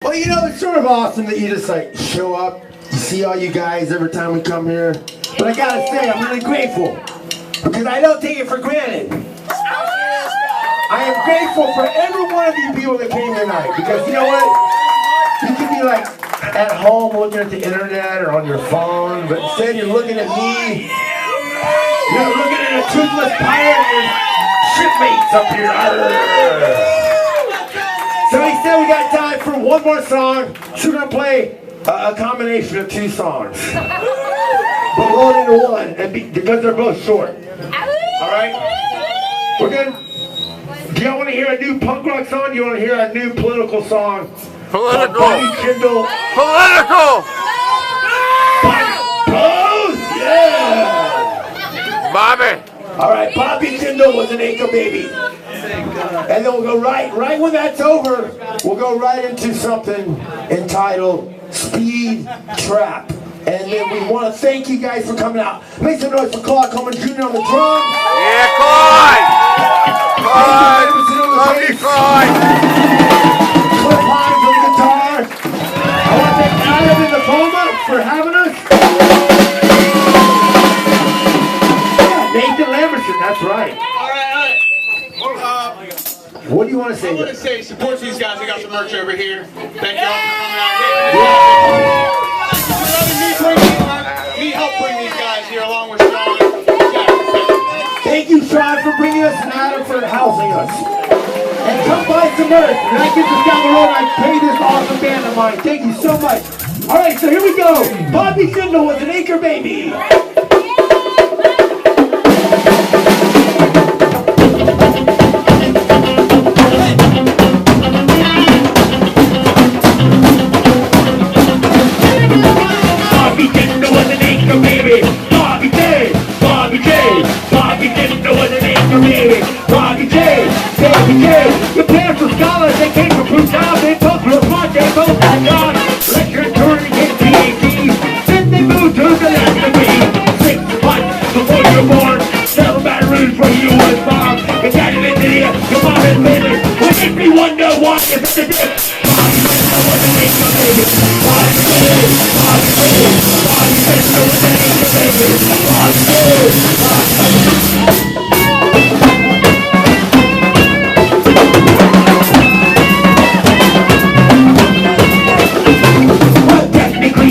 Well, you know, it's sort of awesome that you just like show up, you see all you guys every time we come here. But I gotta say, I'm really grateful because I don't take it for granted. I am grateful for every one of you people that came tonight because you know what? You can be like at home looking at the internet or on your phone, but instead you're looking at me. You're looking at a toothless pirate and shipmates up here. So he said we got time for one more song. So we're gonna play a combination of two songs, but roll it into one, and because they're both short. All right, we're good. Do y'all want to hear a new punk rock song? Do you want to hear a new political song? Political. Bobby Kendall. Political. Yeah. Bobby. All right, Bobby Dillon was an Encore baby. And then we'll go right when that's over, we'll go right into something entitled Speed Trap. And then we want to thank you guys for coming out. Make some noise for Claude Coleman Jr. on the drums. Yeah, Claude! Claude! Love you, Claude! Cliff Hines on the guitar. I want to thank Adam and the VOMA for having us. Yeah, Nathan Lamberson, that's right. What do you want to say? I want to say support these guys. I got some merch over here. Thank y'all for coming out. Need help bring these guys here along with Sean. Thank you, Sean, for bringing us and Adam for housing us. And come buy some merch. And I get this down the road, I pay this awesome band of mine. Thank you so much. All right, so here we go. Bobby Dillon was an Encore baby. The parents were scholars, they came from Punjab, they both were smart, they both had God. Lecture and touring to get PhDs, then they moved to the land of me. 6 months before you were born, 7 Baton Rouge where you was born. Your daddy lived in here, your mom is living. Would make me wonder why you fit the dick. Bobby Dillon was an Encore baby. Bobby Dillon, Bobby Dillon, Bobby Dillon was an Encore baby. Bobby Dillon,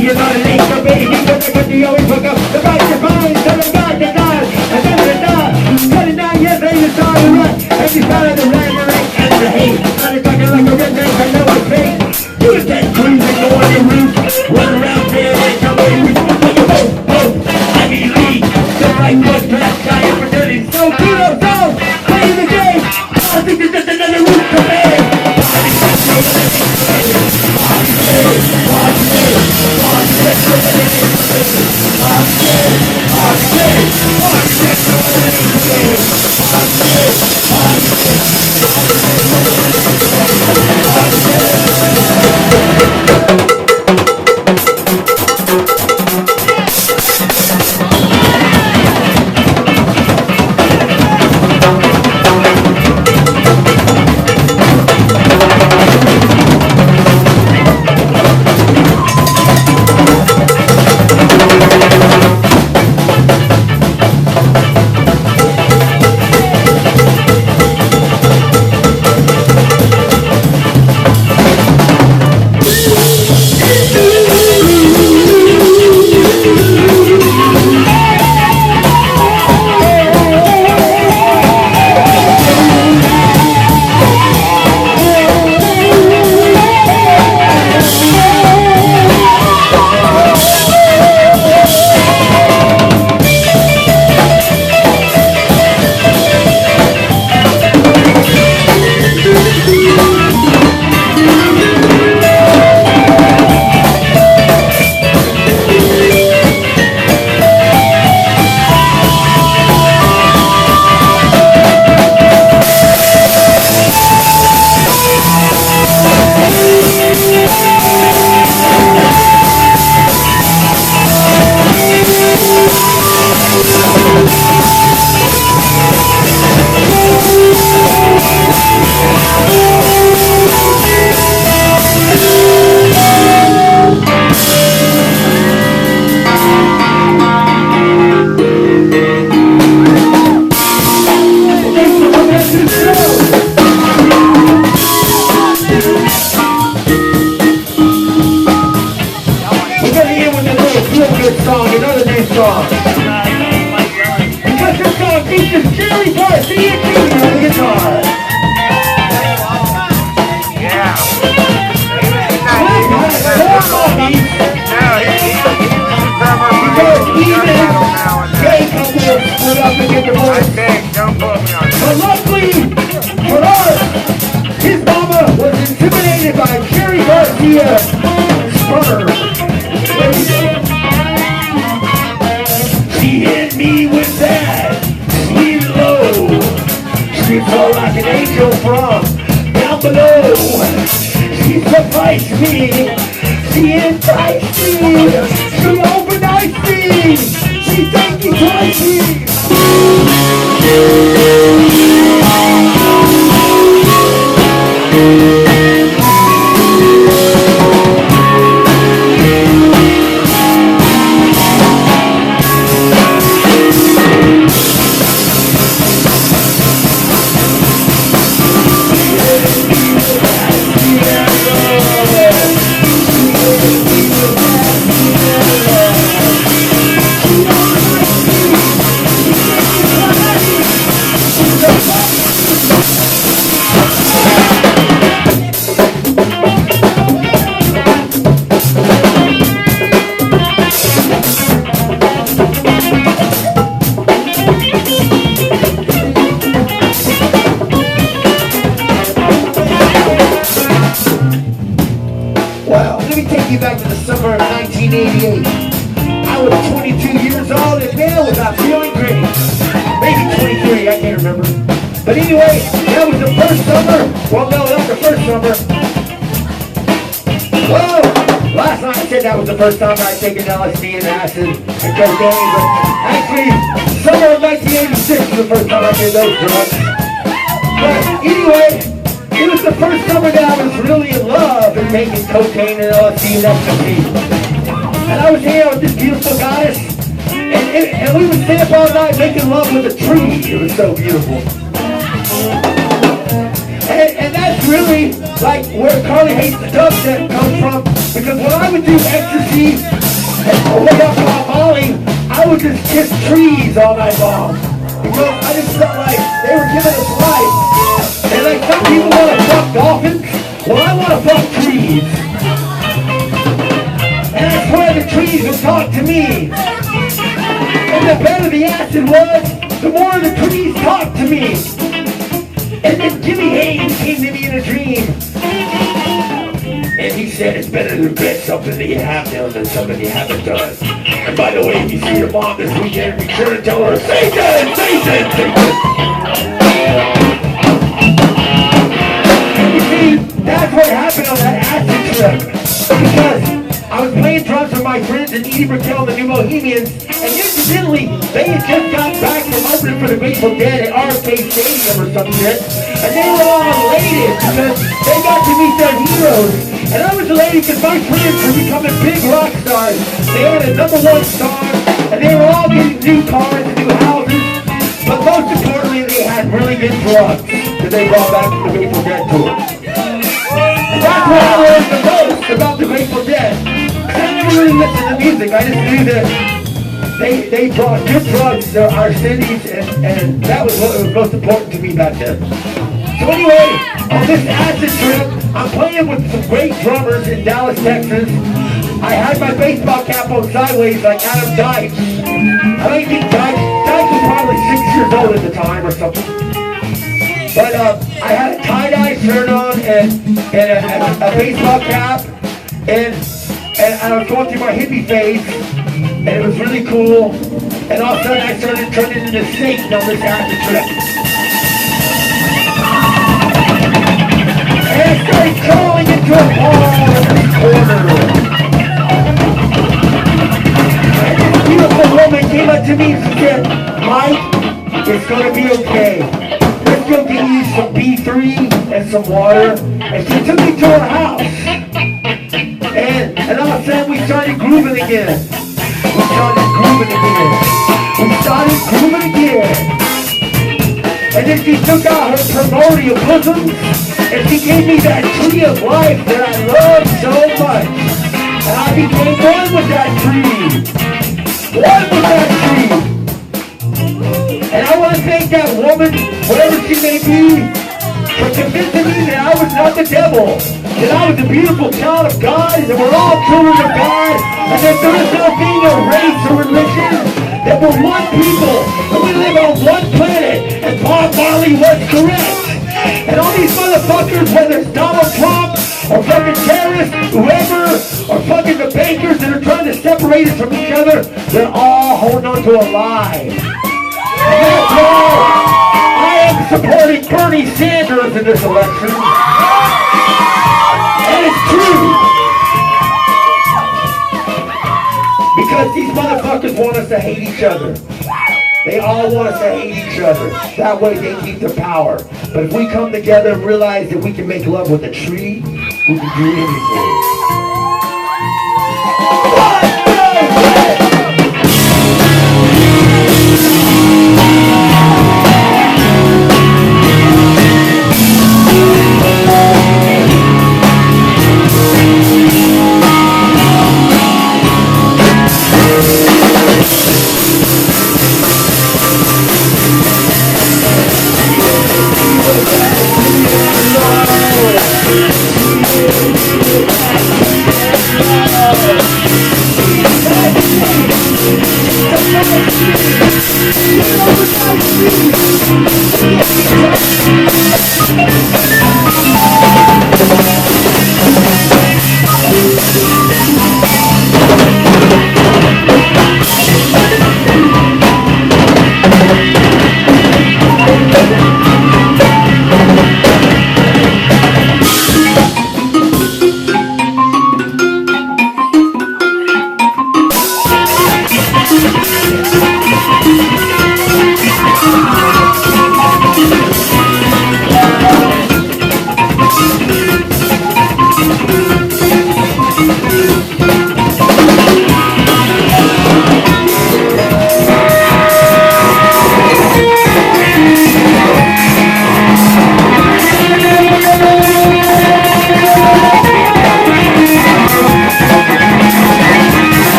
you're not an Encore baby, because you always hook up the right divine, so the God, and then the God. 29 years later, you saw the run, and you found the ran, the right, and the hate. Started talking like a redneck, I know it's fake. You was that cruising, go on the roof, run around there like somebody who's like a boat, I mean lead. So like what's that guy opportunity, so kudos, so play the game. I think it's just another roof to pay. see a sperm. She hit me with that sweet low. She felt like an angel from down below. She surprised me. She enticed me. She overnight's me. She thanked me twice. Back to the summer of 1988. I was 22 years old and man was I feeling great. Maybe 23, I can't remember. But anyway, that was the first summer. Well, no, not the first summer. Well, last night I said that was the first time I'd taken LSD and acid and cocaine, but actually, summer of 1986 was the first time I did those drugs. But anyway, it was the first summer that I was really in love and taking cocaine and LSD and ecstasy. And I was hanging out with this beautiful goddess, and we would stay up all night making love with a tree. It was so beautiful. And that's really like where Carly Hates the dubstep comes from, because when I would do ecstasy and way up on Molly, I would just kiss trees all night long. Because I just felt like they were giving us life. And like some people want to fuck dolphins, well I want to fuck trees. And I swear the trees would talk to me. And the better the acid was, the more the trees talked to me. And then Jimmy Haynes came to me in a dream. And he said it's better to regret something that you have done than something you haven't done. And by the way, if you see your mom this weekend, be sure to tell her, Satan, Satan, Satan. That's what happened on that acid trip. Because I was playing drums with my friends in Edie Brickell and the New Bohemians, and incidentally, they had just got back from opening for the Grateful Dead at RFK Stadium or some shit, and they were all elated because they got to meet their heroes. And I was elated because my friends were becoming big rock stars. They had a #1 song, and they were all getting new cars and new houses, but most importantly, they had really good drugs that they brought back from the Grateful Dead tour. That's what I learned the most about the Grateful Dead. I never really listened to music. I just knew that they brought good drugs to our cities, and that was what was most important to me back then. So anyway, on this acid trip, I'm playing with some great drummers in Dallas, Texas. I had my baseball cap on sideways like Adam Dykes. I don't think Dykes was probably 6 years old at the time or something. But I had a tie-dye shirt on and a baseball cap, and I was going through my hippie phase, and it was really cool. And all of a sudden I started turning into Satan on this acid trip. And I started crawling into a ball in the corner. And this beautiful woman came up to me and she said, Mike, it's gonna be okay. Let's go get you some B3 and some water. And she took me to her house. And all of a sudden we started grooving again. We started grooving again. And then she took out her primordial bosoms and she gave me that tree of life that I love so much. And I became one with that tree. One with that tree. And I want to thank that woman, whatever she may be, for convincing me that I was not the devil, that I was a beautiful child of God, and that we're all children of God, and that there is no being a race or religion, that we're one people, and we live on one planet, and Bob Marley was correct. And all these motherfuckers, whether it's Donald Trump, or fucking terrorists, whoever, or fucking the bankers that are trying to separate us from each other, they're all holding on to a lie. That's all. I am supporting Bernie Sanders in this election. And it's true. Because these motherfuckers want us to hate each other. They all want us to hate each other. That way they keep the power. But if we come together and realize that we can make love with a tree, we can do anything.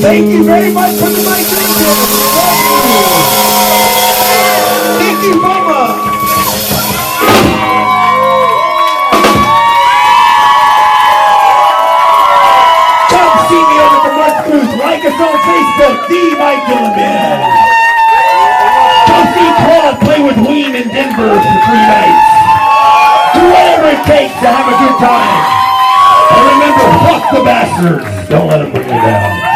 Thank you very much for the mic. Thank you, VOMA. Come see me over at the Mud Cruise. Like us on Facebook, the Mike Dillon Band. Come see Claude play with Ween in Denver for 3 nights. Do whatever it takes to have a good time. And remember, fuck the bastards. Don't let them bring you down.